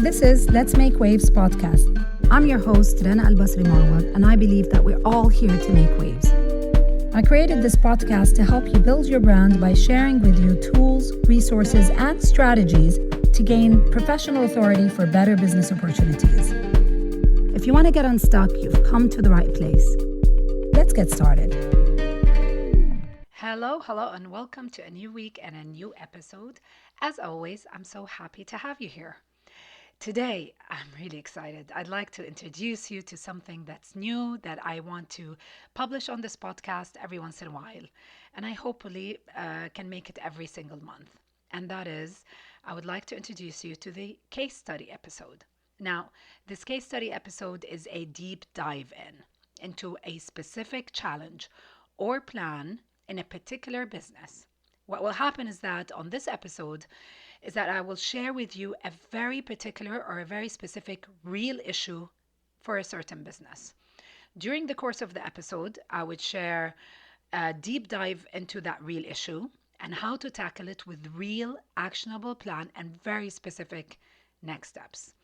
This is Let's Make Waves podcast. I'm your host, Rana Al-Basri Marwad, and I believe that we're all here to make waves. I created this podcast to help you build your brand by sharing with you tools, resources, and strategies to gain professional authority for better business opportunities. If you want to get unstuck, you've come to the right place. Let's get started. Hello, and welcome to a new week and a new episode. As always, I'm so happy to have you here. Today, I'm really excited. I'd like to introduce you to something that's new that I want to publish on this podcast every once in a while. And I hopefully can make it every single month. And that is, I would like to introduce you to the case study episode. Now, this case study episode is a deep dive into a specific challenge or plan in a particular business. What will happen is that on this episode is that I will share with you a very particular or a very specific real issue for a certain business. During the course of the episode, I would share a deep dive into that real issue and how to tackle it with real actionable plan and very specific next steps.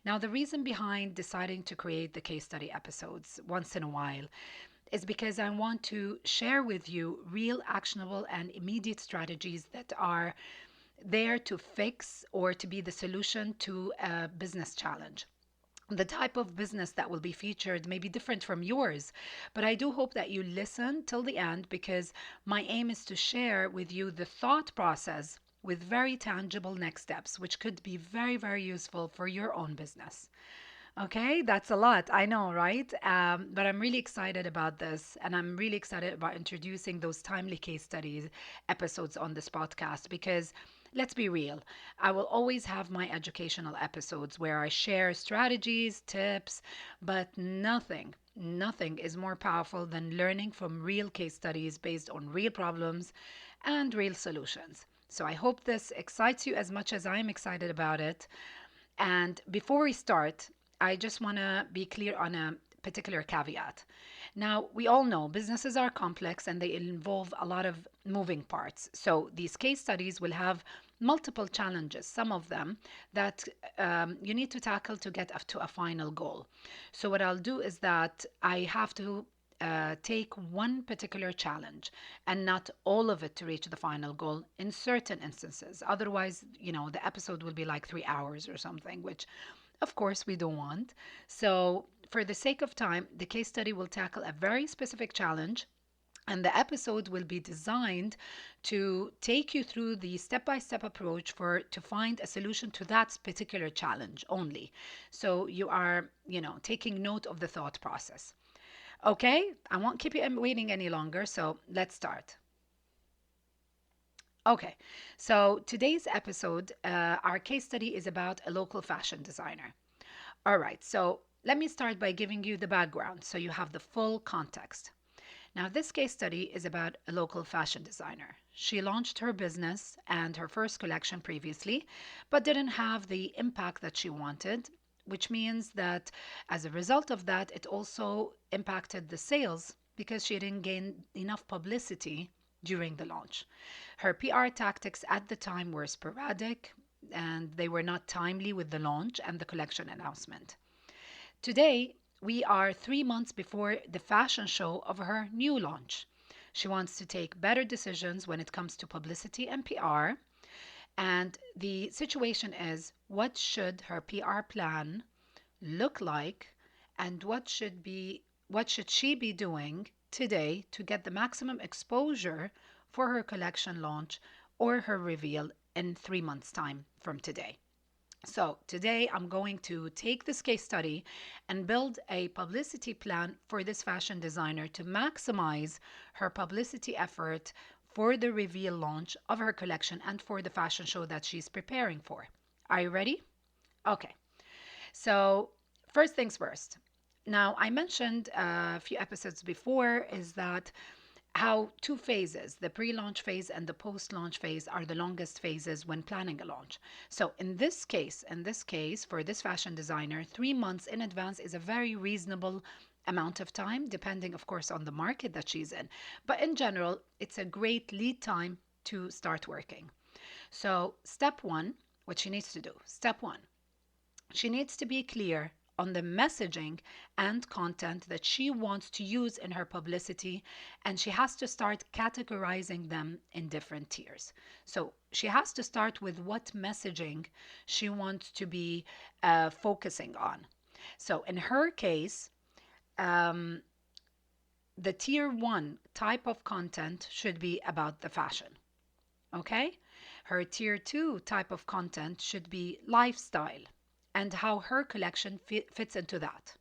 Now, the reason behind deciding to create the case study episodes once in a while is because I want to share with you real actionable and immediate strategies that are there to fix or to be the solution to a business challenge. The type of business that will be featured may be different from yours, but I do hope that you listen till the end because my aim is to share with you the thought process with very tangible next steps, which could be very, very useful for your own business. Okay, that's a lot. I know, right? But I'm really excited about this, and I'm really excited about introducing those timely case studies episodes on this podcast because let's be real, I will always have my educational episodes where I share strategies, tips, but nothing is more powerful than learning from real case studies based on real problems and real solutions. So I hope this excites you as much as I'm excited about it. And before we start, I just want to be clear on a particular caveat. Now, we all know businesses are complex and they involve a lot of moving parts. So these case studies will have multiple challenges, some of them that you need to tackle to get up to a final goal. So what I'll do is that I have to take one particular challenge and not all of it to reach the final goal in certain instances. Otherwise, the episode will be like 3 hours or something, which of course we don't want. So for the sake of time, the case study will tackle a very specific challenge and the episode will be designed to take you through the step-by-step approach to find a solution to that particular challenge only. So you are, taking note of the thought process. Okay, I won't keep you waiting any longer, so let's start. Okay, so today's episode, our case study is about a local fashion designer. All right, so let me start by giving you the background so you have the full context. Now, this case study is about a local fashion designer. She launched her business and her first collection previously, but didn't have the impact that she wanted, which means that as a result of that, it also impacted the sales because she didn't gain enough publicity during the launch. Her PR tactics at the time were sporadic and they were not timely with the launch and the collection announcement. Today, we are 3 months before the fashion show of her new launch. She wants to take better decisions when it comes to publicity and PR. And the situation is, what should her PR plan look like and what should she be doing today to get the maximum exposure for her collection launch or her reveal in 3 months' time from today. So today I'm going to take this case study and build a publicity plan for this fashion designer to maximize her publicity effort for the reveal launch of her collection and for the fashion show that she's preparing for. Are you ready? Okay. So first things first. Now, I mentioned a few episodes before is that how 2 phases, the pre-launch phase and the post-launch phase, are the longest phases when planning a launch. So in this case, for this fashion designer, 3 months in advance is a very reasonable amount of time, depending, of course, on the market that she's in. But in general, it's a great lead time to start working. So step 1, what she needs to do. Step 1, She needs to be clear on the messaging and content that she wants to use in her publicity, and she has to start categorizing them in different tiers. So she has to start with what messaging she wants to be focusing on. So in her case, um, the tier one type of content should be about the fashion. Okay? Her tier two type of content should be lifestyle and how her collection fits into that.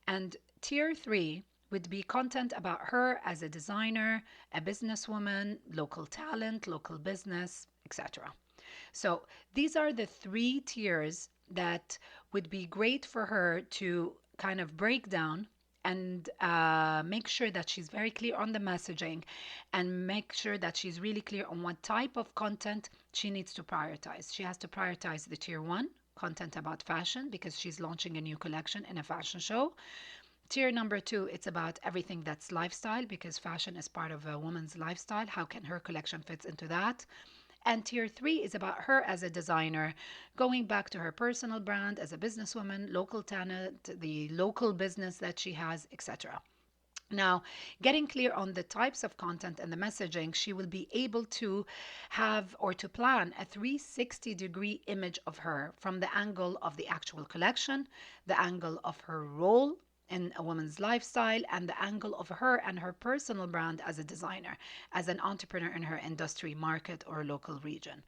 And tier three would be content about her as a designer, a businesswoman, local talent, local business, etc. So these are the three tiers that would be great for her to kind of break down and make sure that she's very clear on the messaging and make sure that she's really clear on what type of content she needs to prioritize. She has to prioritize the tier one content about fashion because she's launching a new collection in a fashion show. Tier number two, it's about everything that's lifestyle because fashion is part of a woman's lifestyle. How can her collection fit into that? And tier three is about her as a designer, going back to her personal brand as a businesswoman, local talent, the local business that she has, etc. Now, getting clear on the types of content and the messaging, she will be able to have or to plan a 360-degree image of her from the angle of the actual collection, the angle of her role in a woman's lifestyle, and the angle of her and her personal brand as a designer, as an entrepreneur in her industry, market, or local region.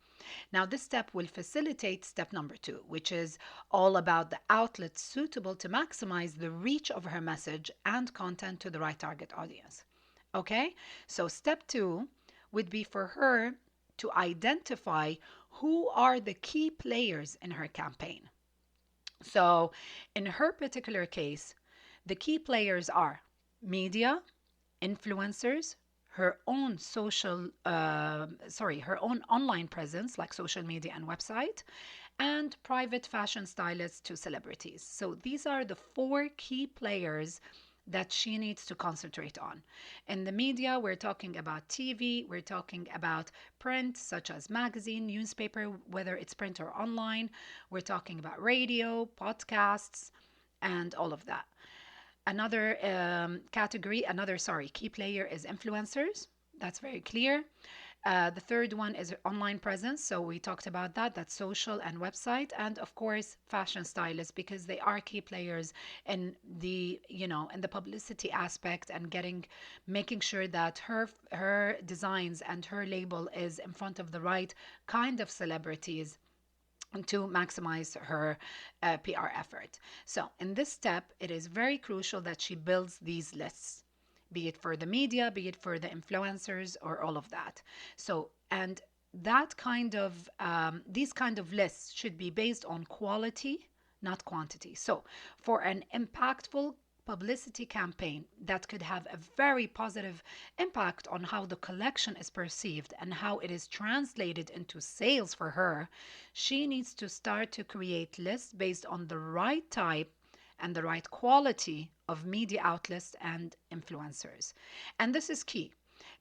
Now, this step will facilitate step number two, which is all about the outlets suitable to maximize the reach of her message and content to the right target audience. Okay, so step two would be for her to identify who are the key players in her campaign. So, in her particular case, the key players are media, influencers, her own her own online presence like social media and website, and private fashion stylists to celebrities. So these are the four key players that she needs to concentrate on. In the media, we're talking about TV, we're talking about print, such as magazine, newspaper, whether it's print or online. We're talking about radio, podcasts, and all of that. Another key player is influencers. That's very clear. The third one is online presence. So we talked about that. That's social and website. And of course, fashion stylists, because they are key players in in the publicity aspect and making sure that her designs and her label is in front of the right kind of celebrities to maximize her PR effort. So, in this step, it is very crucial that she builds these lists, be it for the media, be it for the influencers, or all of that. So, and that kind of these kind of lists should be based on quality, not quantity. So, for an impactful publicity campaign that could have a very positive impact on how the collection is perceived and how it is translated into sales for her, she needs to start to create lists based on the right type and the right quality of media outlets and influencers. And this is key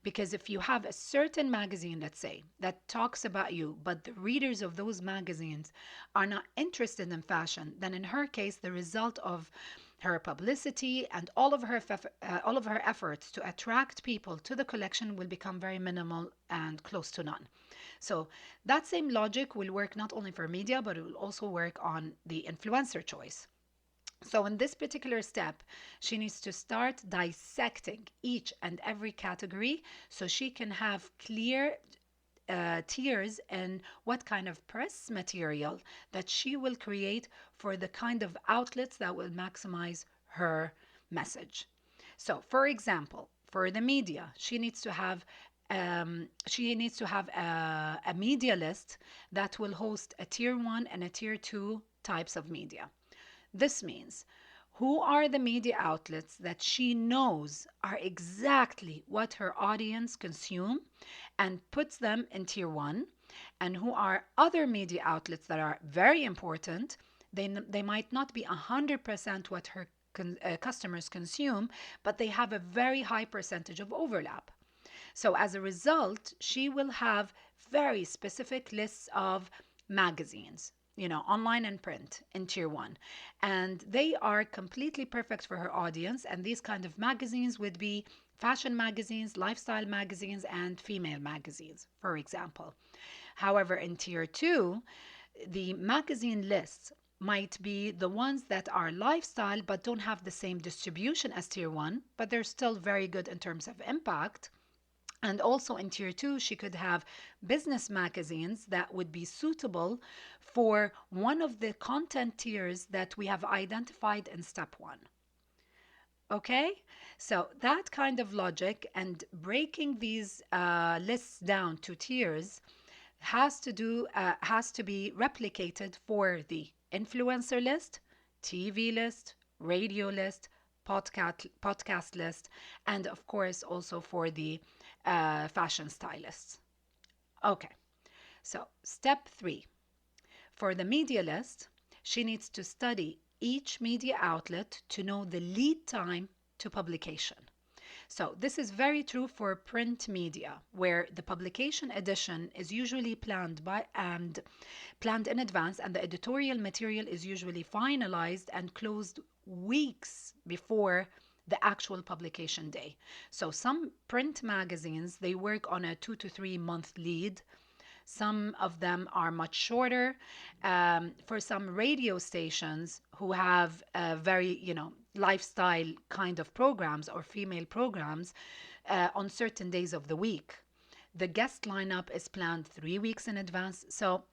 because if you have a certain magazine, let's say, that talks about you, but the readers of those magazines are not interested in fashion, then in her case, the result of her publicity and all of her efforts to attract people to the collection will become very minimal and close to none. So that same logic will work not only for media, but it will also work on the influencer choice. So in this particular step, she needs to start dissecting each and every category so she can have clear tiers and what kind of press material that she will create for the kind of outlets that will maximize her message. So, for example, for the media, she needs to have a media list that will host a tier one and a tier two types of media. This means who are the media outlets that she knows are exactly what her audience consume and puts them in tier one, and who are other media outlets that are very important. They might not be 100% what her customers consume, but they have a very high percentage of overlap. So as a result, she will have very specific lists of magazines, online and print in tier one. And they are completely perfect for her audience. And these kind of magazines would be fashion magazines, lifestyle magazines, and female magazines, for example. However, in tier two, the magazine lists might be the ones that are lifestyle but don't have the same distribution as tier one, but they're still very good in terms of impact. And also in tier two, she could have business magazines that would be suitable for one of the content tiers that we have identified in step one. Okay, so that kind of logic and breaking these lists down to tiers has to be replicated for the influencer list, TV list, radio list, podcast list, and of course also for the fashion stylists. Okay, so step three. For the media list, she needs to study each media outlet to know the lead time to publication. So this is very true for print media, where the publication edition is usually planned in advance, and the editorial material is usually finalized and closed weeks before the actual publication day. So some print magazines, they work on a 2 to 3 month lead. Some of them are much shorter. For some radio stations who have very, lifestyle kind of programs or female programs on certain days of the week, the guest lineup is planned 3 weeks in advance. So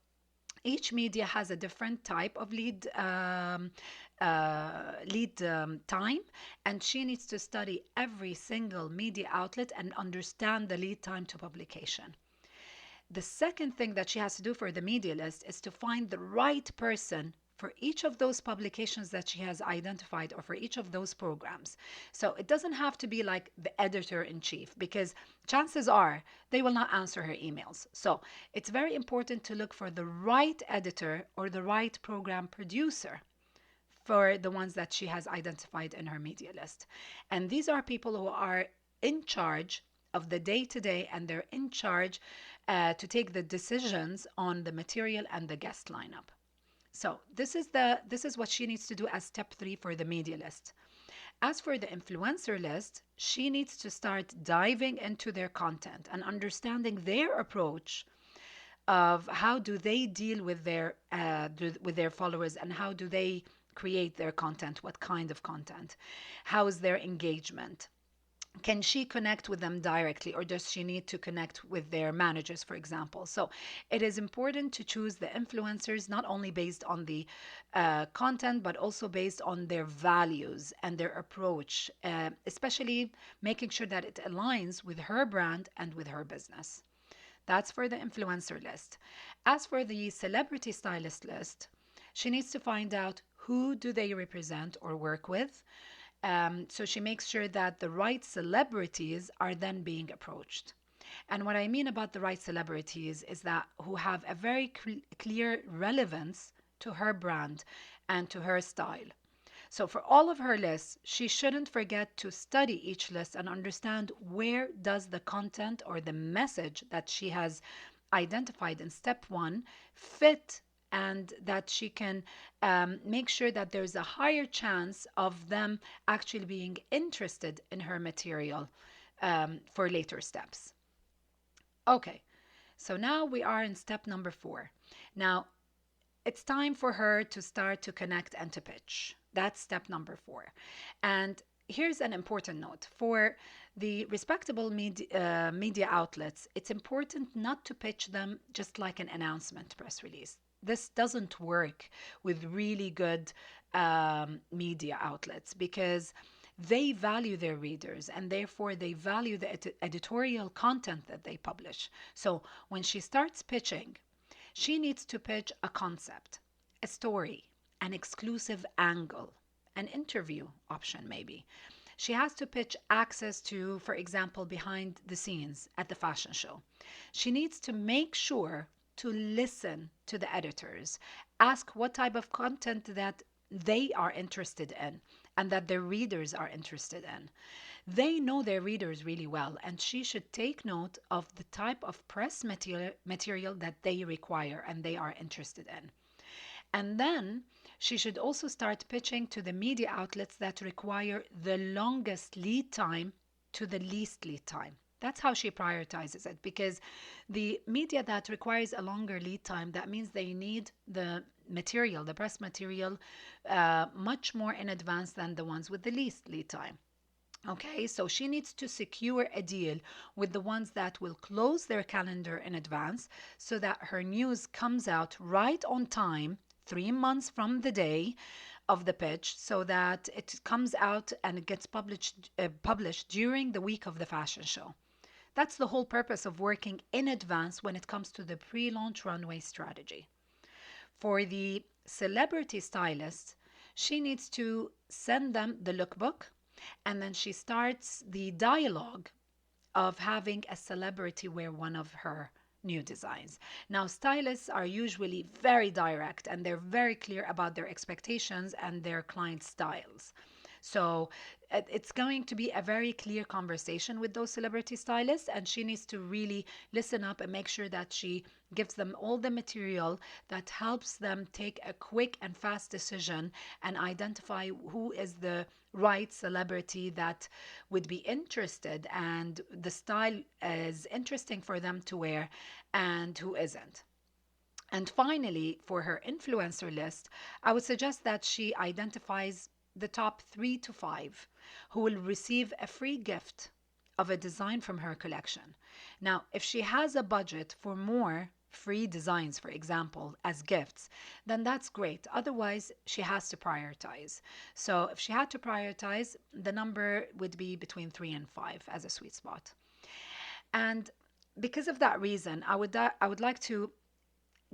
each media has a different type of lead time, and she needs to study every single media outlet and understand the lead time to publication. The second thing that she has to do for the media list is to find the right person for each of those publications that she has identified, or for each of those programs. So it doesn't have to be like the editor in chief, because chances are they will not answer her emails. So it's very important to look for the right editor or the right program producer for the ones that she has identified in her media list. And these are people who are in charge of the day-to-day, and they're in charge to take the decisions on the material and the guest lineup. So this is what she needs to do as step three for the media list. As for the influencer list, she needs to start diving into their content and understanding their approach of how do they deal with their followers, and how do they create their content, what kind of content, how is their engagement. Can she connect with them directly, or does she need to connect with their managers, for example? So it is important to choose the influencers not only based on the content, but also based on their values and their approach, especially making sure that it aligns with her brand and with her business. That's for the influencer list. As for the celebrity stylist list, she needs to find out who do they represent or work with. So she makes sure that the right celebrities are then being approached. And what I mean about the right celebrities is that who have a very clear relevance to her brand and to her style. So for all of her lists, she shouldn't forget to study each list and understand where does the content or the message that she has identified in step one fit, and that she can make sure that there's a higher chance of them actually being interested in her material for later steps. Okay, so now we are in step number 4. Now, it's time for her to start to connect and to pitch. That's step number 4. And here's an important note. For the respectable media outlets, it's important not to pitch them just like an announcement press release. This doesn't work with really good media outlets, because they value their readers, and therefore they value the editorial content that they publish. So when she starts pitching, she needs to pitch a concept, a story, an exclusive angle, an interview option maybe. She has to pitch access to, for example, behind the scenes at the fashion show. She needs to make sure to listen to the editors, ask what type of content that they are interested in and that their readers are interested in. They know their readers really well, and she should take note of the type of press material that they require and they are interested in. And then she should also start pitching to the media outlets that require the longest lead time to the least lead time. That's how she prioritizes it, because the media that requires a longer lead time, that means they need the material, the press material, much more in advance than the ones with the least lead time. Okay, so she needs to secure a deal with the ones that will close their calendar in advance so that her news comes out right on time, 3 months from the day of the pitch, so that it comes out and it gets published during the week of the fashion show. That's the whole purpose of working in advance when it comes to the pre launch runway strategy. For the celebrity stylist, she needs to send them the lookbook, and then she starts the dialogue of having a celebrity wear one of her new designs. Now, stylists are usually very direct and they're very clear about their expectations and their client styles. So it's going to be a very clear conversation with those celebrity stylists, and she needs to really listen up and make sure that she gives them all the material that helps them take a quick and fast decision and identify who is the right celebrity that would be interested and the style is interesting for them to wear and who isn't. And finally, for her influencer list, I would suggest that she identifies the top 3 to 5 who will receive a free gift of a design from her collection. Now, if she has a budget for more free designs, for example, as gifts, then that's great. Otherwise, she has to prioritize. So if she had to prioritize, the number would be between 3 and 5 as a sweet spot. And because of that reason, I would like to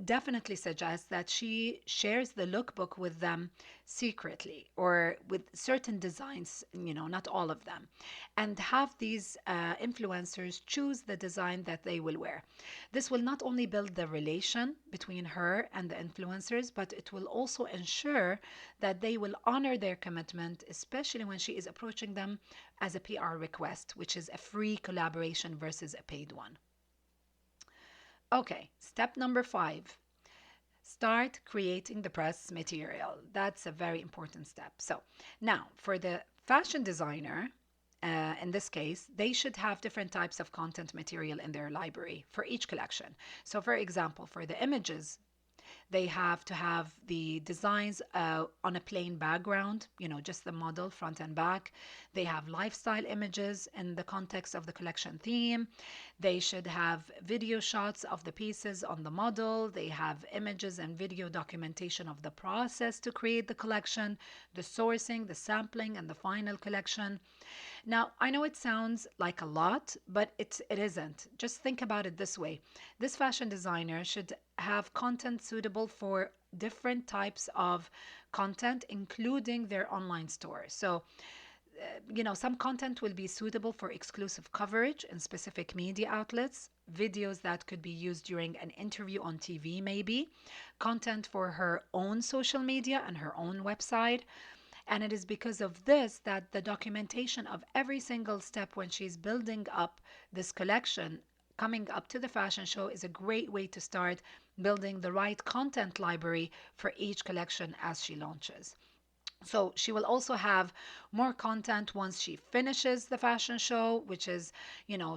definitely suggest that she shares the lookbook with them secretly or with certain designs, not all of them, and have these influencers choose the design that they will wear. This will not only build the relation between her and the influencers, but it will also ensure that they will honor their commitment, especially when she is approaching them as a PR request, which is a free collaboration versus a paid one. Okay, step number 5. Start creating the press material. That's a very important step. So now for the fashion designer, in this case, they should have different types of content material in their library for each collection. So for example, for the images, they have to have the designs on a plain background, just the model front and back. They have lifestyle images in the context of the collection theme. They should have video shots of the pieces on the model. They have images and video documentation of the process to create the collection, the sourcing, the sampling, and the final collection. Now, I know it sounds like a lot, but it isn't. Just think about it this way. This fashion designer should have content suitable for different types of content, including their online store. So, some content will be suitable for exclusive coverage in specific media outlets, videos that could be used during an interview on TV, maybe, content for her own social media and her own website. And it is because of this that the documentation of every single step when she's building up this collection coming up to the fashion show is a great way to start building the right content library for each collection as she launches. So she will also have more content once she finishes the fashion show, which is,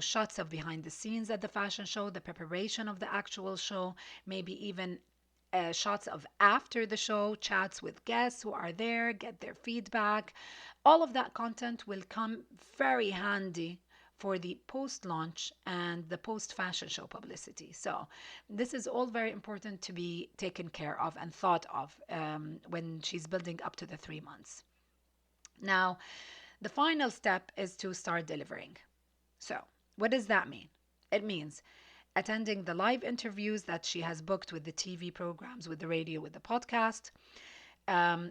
shots of behind the scenes at the fashion show, the preparation of the actual show, maybe even shots of after the show, chats with guests who are there, get their feedback. All of that content will come very handy for the post launch and the post fashion show publicity. So, this is all very important to be taken care of and thought of when she's building up to the 3 months. Now, the final step is to start delivering. So, what does that mean? It means attending the live interviews that she has booked with the TV programs, with the radio, with the podcast,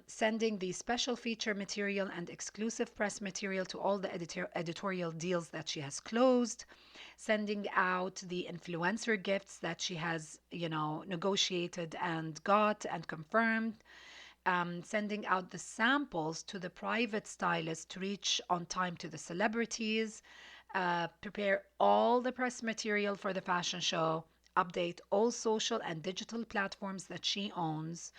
sending the special feature material and exclusive press material to all the editorial deals that she has closed, sending out the influencer gifts that she has, negotiated and got and confirmed, sending out the samples to the private stylist to reach on time to the celebrities, prepare all the press material for the fashion show, update all social and digital platforms that she owns.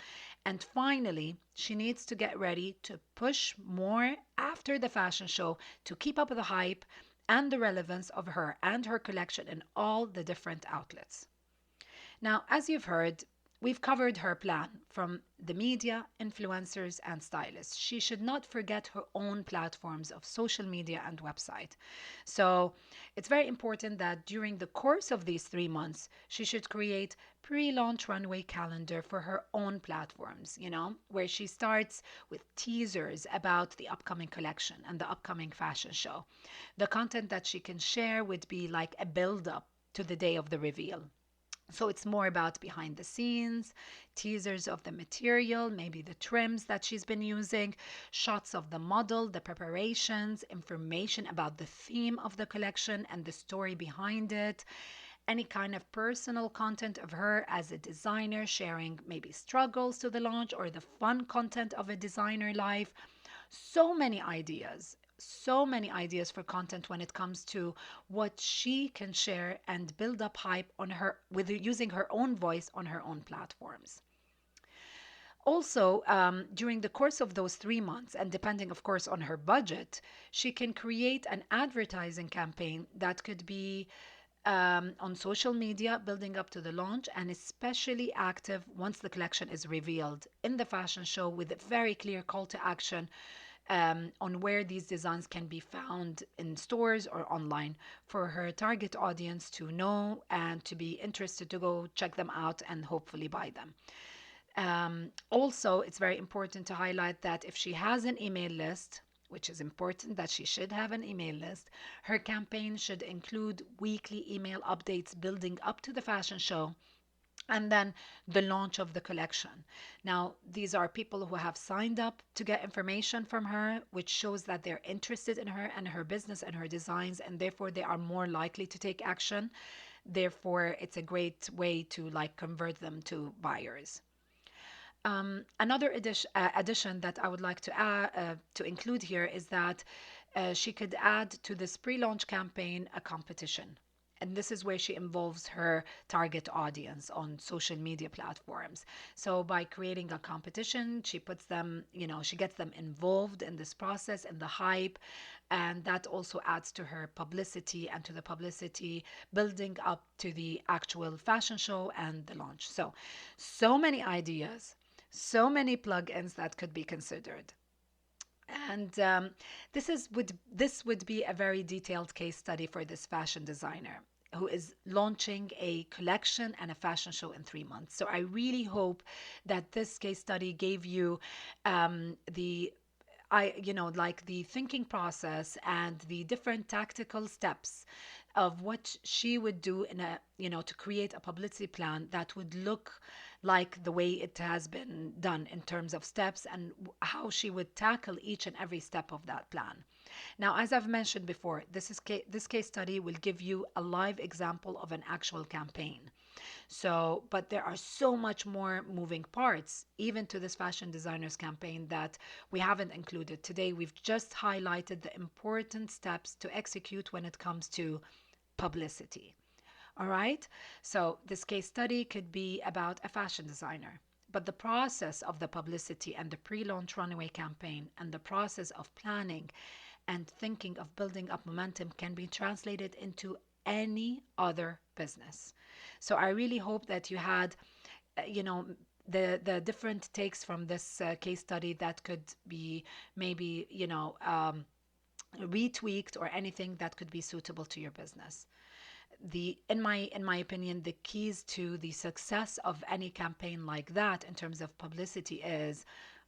And finally, she needs to get ready to push more after the fashion show to keep up with the hype and the relevance of her and her collection in all the different outlets. Now, as you've heard, we've covered her plan from the media, influencers, and stylists. She should not forget her own platforms of social media and website. So it's very important that during the course of these 3 months, she should create pre-launch runway calendar for her own platforms, where she starts with teasers about the upcoming collection and the upcoming fashion show. The content that she can share would be like a build up to the day of the reveal. So it's more about behind the scenes, teasers of the material, maybe the trims that she's been using, shots of the model, the preparations, information about the theme of the collection and the story behind it, any kind of personal content of her as a designer, sharing maybe struggles to the launch or the fun content of a designer life. So many ideas for content when it comes to what she can share and build up hype on her with using her own voice on her own platforms. Also, during the course of those 3 months, and depending, of course, on her budget, she can create an advertising campaign that could be on social media building up to the launch, and especially active once the collection is revealed in the fashion show with a very clear call to action on where these designs can be found in stores or online for her target audience to know and to be interested to go check them out and hopefully buy them. Also, it's very important to highlight that if she has an email list, which is important that she should have an email list, her campaign should include weekly email updates building up to the fashion show and then the launch of the collection. Now, these are people who have signed up to get information from her, which shows that they're interested in her and her business and her designs, and therefore they are more likely to take action. Therefore, it's a great way to like convert them to buyers. Another addition that I would like to include here is that she could add to this pre-launch campaign a competition. And this is where she involves her target audience on social media platforms. So by creating a competition, she puts them, she gets them involved in this process and the hype. And that also adds to her publicity and to the publicity building up to the actual fashion show and the launch. So many ideas, so many plugins that could be considered. And this would be a very detailed case study for this fashion designer who is launching a collection and a fashion show in 3 months. So I really hope that this case study gave you the like the thinking process and the different tactical steps of what she would do in a, to create a publicity plan that would look like the way it has been done in terms of steps and how she would tackle each and every step of that plan. Now, as I've mentioned before, this case study will give you a live example of an actual campaign. So, but there are so much more moving parts, even to this fashion designer's campaign, that we haven't included. Today, we've just highlighted the important steps to execute when it comes to publicity. All right. So this case study could be about a fashion designer, but the process of the publicity and the pre-launch runway campaign and the process of planning and thinking of building up momentum can be translated into any other business. So I really hope that you had, the different takes from this case study that could be maybe, retweaked or anything that could be suitable to your business. In my opinion, the keys to the success of any campaign like that in terms of publicity is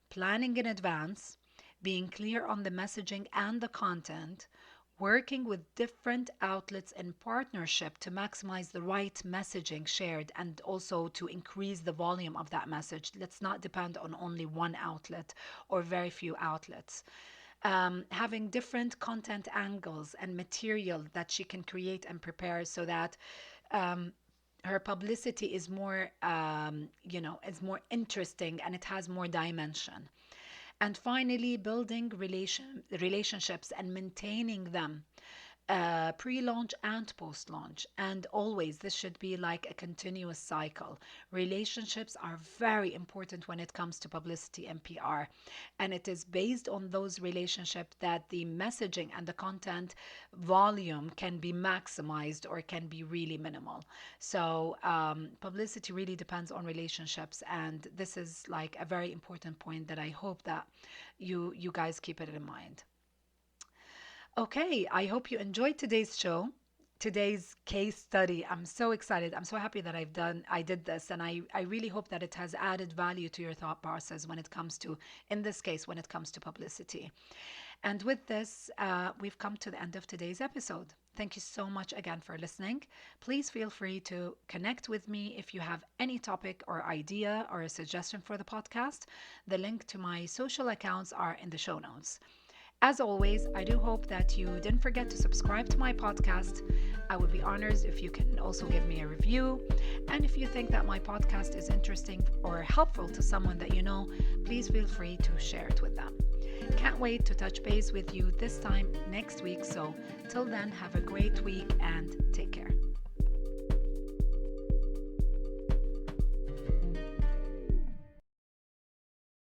planning in advance, being clear on the messaging and the content, working with different outlets in partnership to maximize the right messaging shared and also to increase the volume of that message. Let's not depend on only one outlet or very few outlets. Having different content angles and material that she can create and prepare so that her publicity is more, is more interesting and it has more dimension. And finally, building relationships and maintaining them pre-launch and post-launch. And always, this should be like a continuous cycle. Relationships are very important when it comes to publicity and PR. And it is based on those relationships that the messaging and the content volume can be maximized or can be really minimal. So publicity really depends on relationships. And this is like a very important point that I hope that you guys keep it in mind. Okay, I hope you enjoyed today's show, today's case study. I'm so excited. I'm so happy that I did this, and I really hope that it has added value to your thought process when it comes to, in this case, when it comes to publicity. And with this, we've come to the end of today's episode. Thank you so much again for listening. Please feel free to connect with me if you have any topic or idea or a suggestion for the podcast. The link to my social accounts are in the show notes. As always, I do hope that you didn't forget to subscribe to my podcast. I would be honored if you can also give me a review. And if you think that my podcast is interesting or helpful to someone that you know, please feel free to share it with them. Can't wait to touch base with you this time next week. So till then, have a great week and